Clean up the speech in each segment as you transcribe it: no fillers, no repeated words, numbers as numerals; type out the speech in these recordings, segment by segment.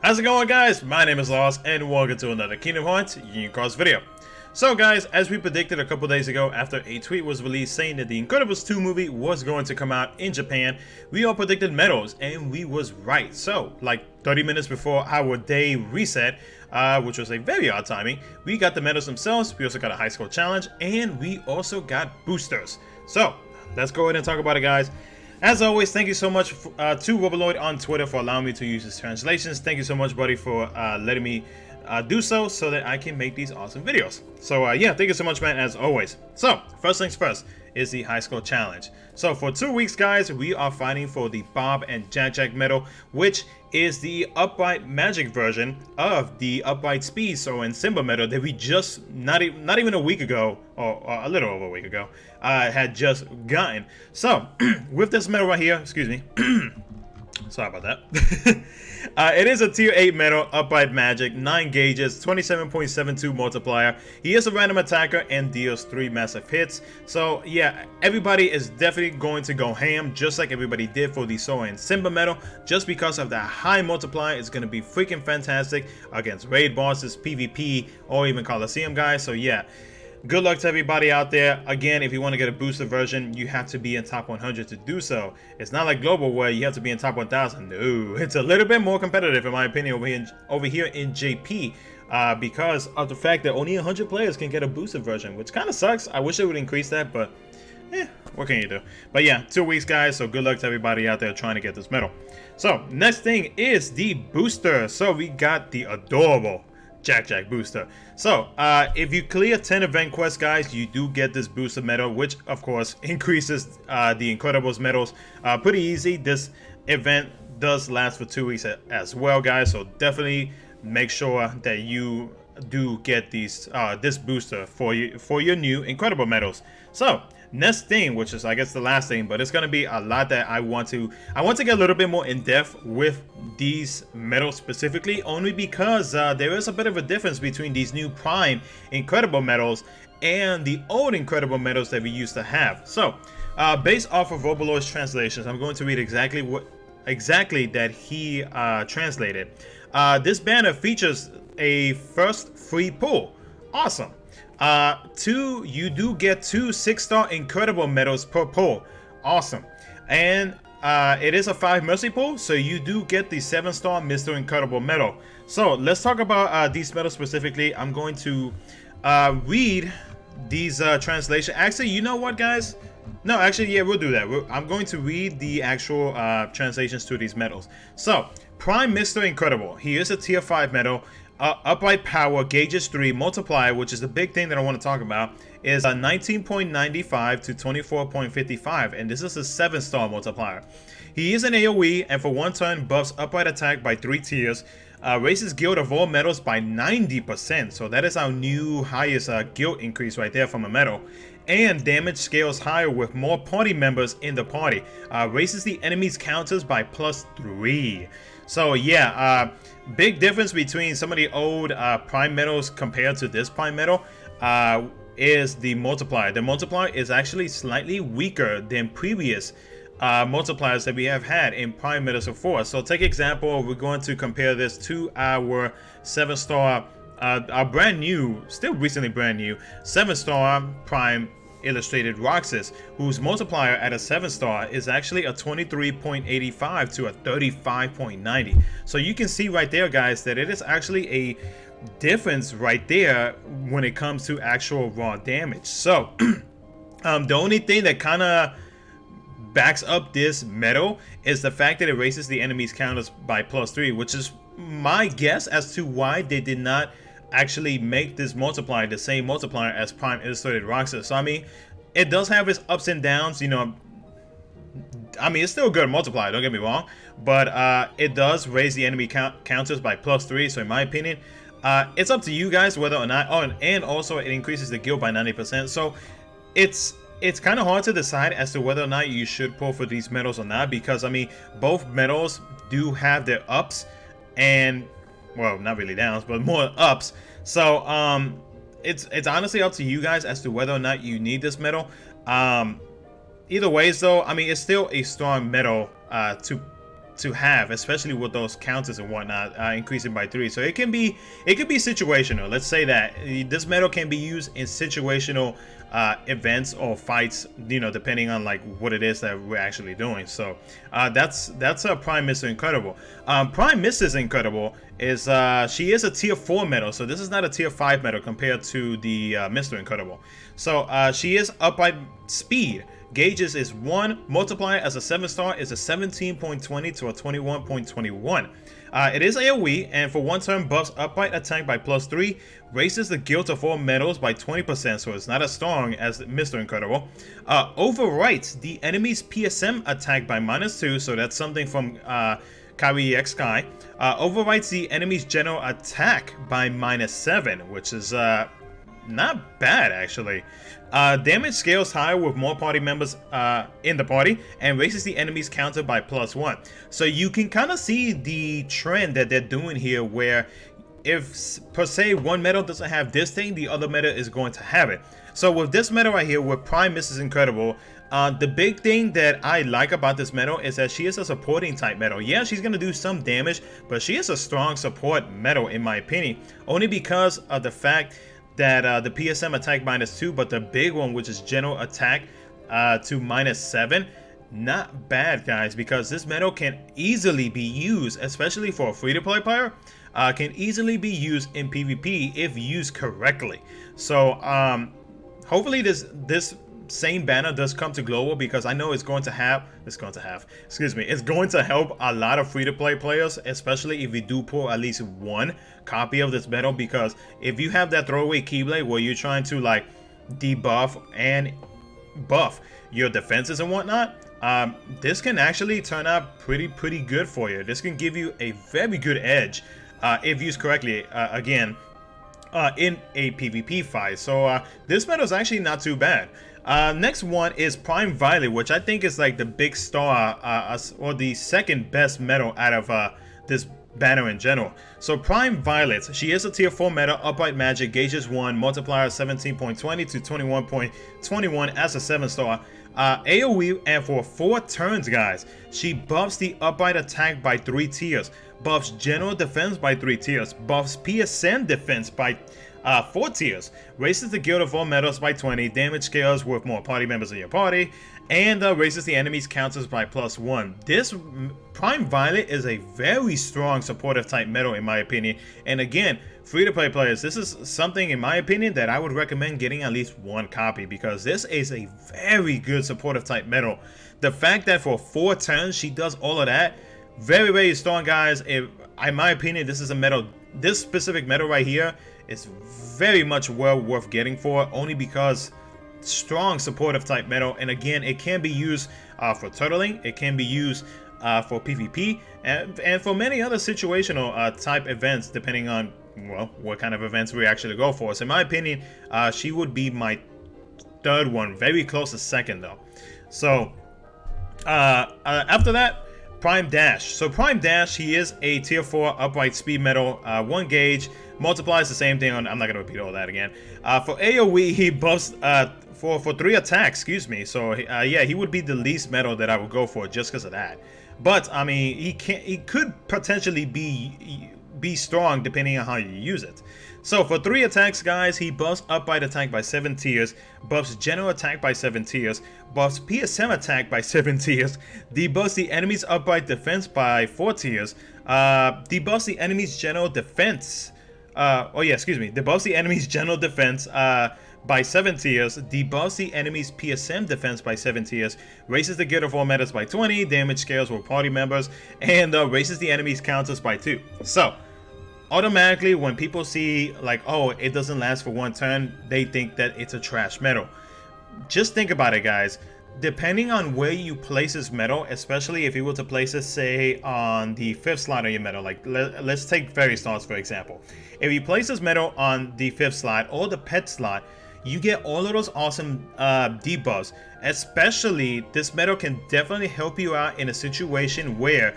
How's it going, guys? My name is Lost and welcome to another Kingdom Hearts Union Cross video. So guys, as we predicted a couple days ago after a tweet was released saying that the Incredibles 2 movie was going to come out in Japan, we all predicted medals and we was right. So like 30 minutes before our day reset, which was a very odd timing, we got the medals themselves, we also got a high score challenge, and we also got boosters. So let's go ahead and talk about it, guys. As always, thank you so much to Roboloid on Twitter for allowing me to use his translations. Thank you so much, buddy, for letting me do so that I can make these awesome videos. So yeah, thank you so much, man, as always. So first things first is the high score challenge. So for 2 weeks, guys, we are fighting for the Bob and Jack medal, which is the upright magic version of the upright speed so and Simba medal that we just not even a week ago, or a little over a week ago, had just gotten. So with this medal right here, excuse me, sorry about that. It is a tier 8 medal, upright magic, 9 gauges, 27.72 multiplier. He is a random attacker and deals 3 massive hits. So yeah, everybody is definitely going to go ham, just like everybody did for the Sora and Simba medal, just because of that high multiplier. It's going to be freaking fantastic against raid bosses, PvP, or even Coliseum guys. So yeah, good luck to everybody out there. Again, if you want to get a boosted version, you have to be in top 100 to do so. It's not like global where you have to be in top 1000. No, it's a little bit more competitive in my opinion over here in JP, because of the fact that only 100 players can get a boosted version, which kind of sucks. I wish they would increase that, but what can you do? But yeah, 2 weeks, guys, so good luck to everybody out there trying to get this medal. So next thing is the booster. So we got the adorable Jack booster. So if you clear 10 event quests, guys, you do get this booster medal, which of course increases the Incredibles medals pretty easy. This event does last for 2 weeks as well, guys, so definitely make sure that you do get these this booster for your new Incredible medals. So next thing, which is I guess the last thing, but it's gonna be a lot that I want to get a little bit more in depth with these medals specifically, only because there is a bit of a difference between these new Prime Incredible medals and the old Incredible medals that we used to have. So based off of Roboloid's translations, I'm going to read exactly that he translated. This banner features a first free pull. Awesome. You do get 2 6-star Incredible medals per pull. Awesome. And it is a 5 mercy pull, so you do get the 7-star Mr. Incredible medal. So let's talk about these medals specifically. I'm going to read these translations. Actually, you know what, guys? No, actually, yeah, we'll do that. I'm going to read the actual translations to these medals. So, Prime Mr. Incredible. He is a tier 5 medal. Upright power, gauges 3, multiplier, which is the big thing that I want to talk about, is a 19.95 to 24.55, and this is a 7-star multiplier. He is an AoE, and for 1 turn buffs upright attack by 3 tiers, raises guild of all medals by 90%, so that is our new highest guild increase right there from a medal. And damage scales higher with more party members in the party. Raises the enemy's counters by +3. So yeah, big difference between some of the old Prime medals compared to this Prime medal is the multiplier. The multiplier is actually slightly weaker than previous multipliers that we have had in Prime medals before. So take example, we're going to compare this to our 7-star, our brand new, still recently brand new 7-star Prime Illustrated Roxas, whose multiplier at a 7-star is actually a 23.85 to a 35.90. So you can see right there, guys, that it is actually a difference right there when it comes to actual raw damage. So the only thing that kind of backs up this medal is the fact that it raises the enemy's counters by +3, which is my guess as to why they did not actually make this multiplier the same multiplier as Prime Illustrated Roxas. So I mean, it does have its ups and downs, you know. I mean, it's still a good multiplier, don't get me wrong, but it does raise the enemy counters by +3. So in my opinion, it's up to you guys whether or not. Oh, and also it increases the guild by 90%. So it's kind of hard to decide as to whether or not you should pull for these medals or not, because I mean, both medals do have their ups and, well, not really downs, but more ups. So it's honestly up to you guys as to whether or not you need this medal. Either ways though, I mean, it's still a strong medal to to have, especially with those counters and whatnot increasing by 3. So it could be situational. Let's say that this medal can be used in situational events or fights, you know, depending on like what it is that we're actually doing. So that's a Prime Mr. Incredible. Prime Mrs. Incredible is she is a tier 4 medal, so this is not a tier 5 medal compared to the Mr. Incredible. So she is up by speed. Gauges is 1. Multiplier as a 7-star is a 17.20 to a 21.21. It is AoE, and for 1 turn buffs upright attack by +3, raises the guilt of all medals by 20%, so it's not as strong as Mr. Incredible. Overwrites the enemy's PSM attack by -2, so that's something from KHUx Sky. Overwrites the enemy's general attack by -7, which is not bad actually. Damage scales higher with more party members in the party, and raises the enemy's counter by +1. So you can kind of see the trend that they're doing here, where if per se one medal doesn't have this thing, the other medal is going to have it. So with this medal right here, with Prime Mrs. Incredible, the big thing that I like about this medal is that she is a supporting type medal. Yeah, she's going to do some damage, but she is a strong support medal in my opinion, only because of the fact that the PSM attack -2, but the big one, which is general attack to -7, not bad guys, because this medal can easily be used, especially for a free-to-play player, can easily be used in PvP if used correctly. So hopefully this same banner does come to global, because I know it's going to help a lot of free-to-play players, especially if you do pull at least one copy of this medal. Because if you have that throwaway Keyblade where you're trying to like debuff and buff your defenses and whatnot, this can actually turn out pretty good for you. This can give you a very good edge if used correctly, again, in a PvP fight. So this medal is actually not too bad. Next one is Prime Violet, which I think is like the big star, or the second best medal out of this banner in general. So Prime Violet, she is a tier 4 medal, upright magic, gauges 1, multiplier 17.20 to 21.21 as a 7-star. AoE, and for 4 turns guys, she buffs the upright attack by 3 tiers, buffs general defense by 3 tiers, buffs PSN defense by 4 tiers, raises the guild of all medals by 20, damage scales with more party members in your party, and raises the enemy's counters by +1. This Prime Violet is a very strong supportive type medal in my opinion, and again, free-to-play players, this is something in my opinion that I would recommend getting at least 1 copy, because this is a very good supportive type medal. The fact that for 4 turns she does all of that, very strong guys. In my opinion, this is a medal, this specific medal right here is very much well worth getting for, only because strong supportive type medal, and again, it can be used for turtling, it can be used for PvP, and for many other situational type events, depending on, well, what kind of events we actually go for. So in my opinion, she would be my 3rd one, very close to 2nd though. So after that, Prime Dash. So Prime Dash, he is a tier 4 upright speed medal, 1 gauge, multiplies the same thing on, I'm not going to repeat all that again. For AoE, he buffs for 3 attacks, excuse me. So yeah, he would be the least medal that I would go for just because of that. But I mean, he could potentially be strong depending on how you use it. So for 3 attacks guys, he buffs upright attack by 7 tiers, buffs general attack by 7 tiers, buffs PSM attack by 7 tiers, debuffs the enemy's upright defense by 4 tiers, debuffs the enemy's general defense, debuffs the enemy's general defense by 7 tiers, debuffs the enemy's PSM defense by 7 tiers, raises the guild of all medals by 20, damage scales with party members, and raises the enemy's counters by 2. So automatically when people see like, oh, it doesn't last for 1 turn, they think that it's a trash medal. Just think about it guys, depending on where you place this medal, especially if you were to place it say on the 5th slot of your medal, like let's take Fairy Stars for example. If you place this medal on the 5th slot or the pet slot, you get all of those awesome debuffs. Especially this medal can definitely help you out in a situation where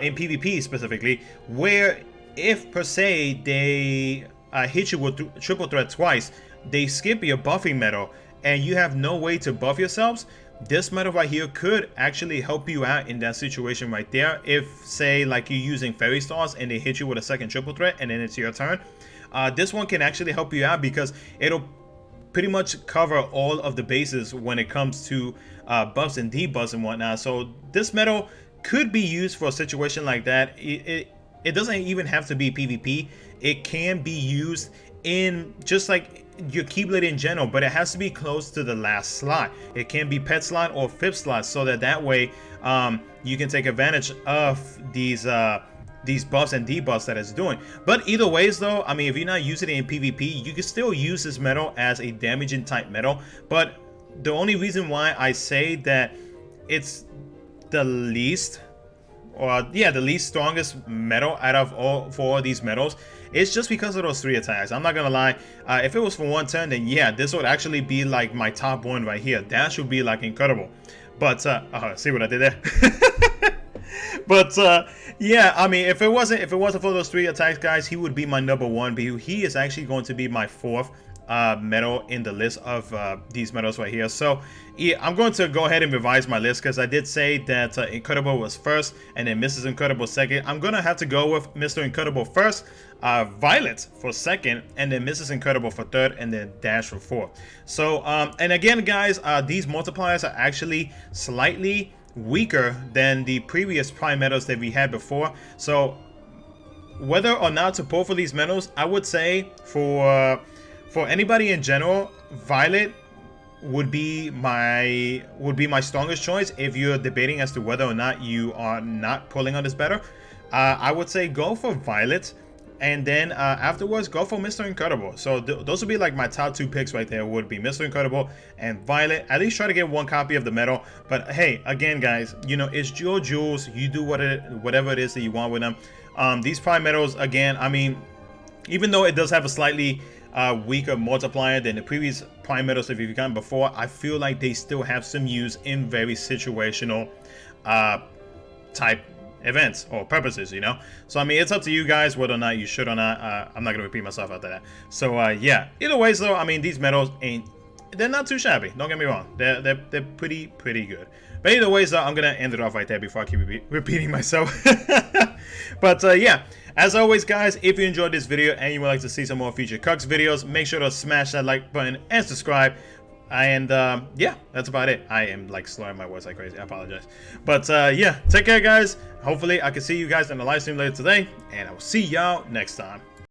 in PvP specifically, where if per se they hit you with triple threat twice, they skip your buffing medal and you have no way to buff yourselves, this metal right here could actually help you out in that situation right there. If, say, like you're using fairy stars and they hit you with a second triple threat and then it's your turn, this one can actually help you out because it'll pretty much cover all of the bases when it comes to buffs and debuffs and whatnot. So this metal could be used for a situation like that. It doesn't even have to be PvP. It can be used in just like your Keyblade in general, but it has to be close to the last slot. It can be pet slot or fifth slot, so that way you can take advantage of these buffs and debuffs that it's doing. But either ways though, I mean, if you're not using it in PvP, you can still use this metal as a damaging type metal. But the only reason why I say that it's the least, or yeah, the least strongest metal out of all four of these metals, it's just because of those 3 attacks. I'm not gonna lie, if it was for one turn, then yeah, this would actually be like my top one right here. That should be like incredible. But see what I did there? But yeah, I mean, if it wasn't for those 3 attacks, guys, he would be my number 1. But he is actually going to be my 4th metal in the list of these metals right here. So yeah, I'm going to go ahead and revise my list because I did say that Incredible was first and then Mrs. Incredible second. I'm gonna have to go with Mr. Incredible first, Violet for second, and then Mrs. Incredible for third, and then Dash for fourth. So and again, guys, these multipliers are actually slightly weaker than the previous prime metals that we had before. So whether or not to pull for these metals, I would say for anybody in general, Violet would be my strongest choice. If you're debating as to whether or not you are not pulling on this better, I would say go for Violet, and then afterwards go for Mr. Incredible. So those would be like my top 2 picks right there, would be Mr. Incredible and Violet. At least try to get 1 copy of the metal. But hey, again, guys, you know, it's your jewels. You do whatever it is that you want with them. These prime metals, again, I mean, even though it does have a slightly weaker multiplier than the previous prime metals that we've gotten before, I feel like they still have some use in very situational type events or purposes, you know. So I mean, it's up to you guys whether or not you should or not. I'm not gonna repeat myself after that. So yeah, either ways though, I mean, these metals they're not too shabby, don't get me wrong. They're pretty good. But either ways though, I'm gonna end it off right there before I keep repeating myself. But yeah, as always, guys, if you enjoyed this video and you would like to see some more future KHUx videos, make sure to smash that like button and subscribe. And yeah, that's about it. I am like slurring my words like crazy. I apologize. But yeah, take care, guys. Hopefully I can see you guys in the live stream later today, and I will see y'all next time.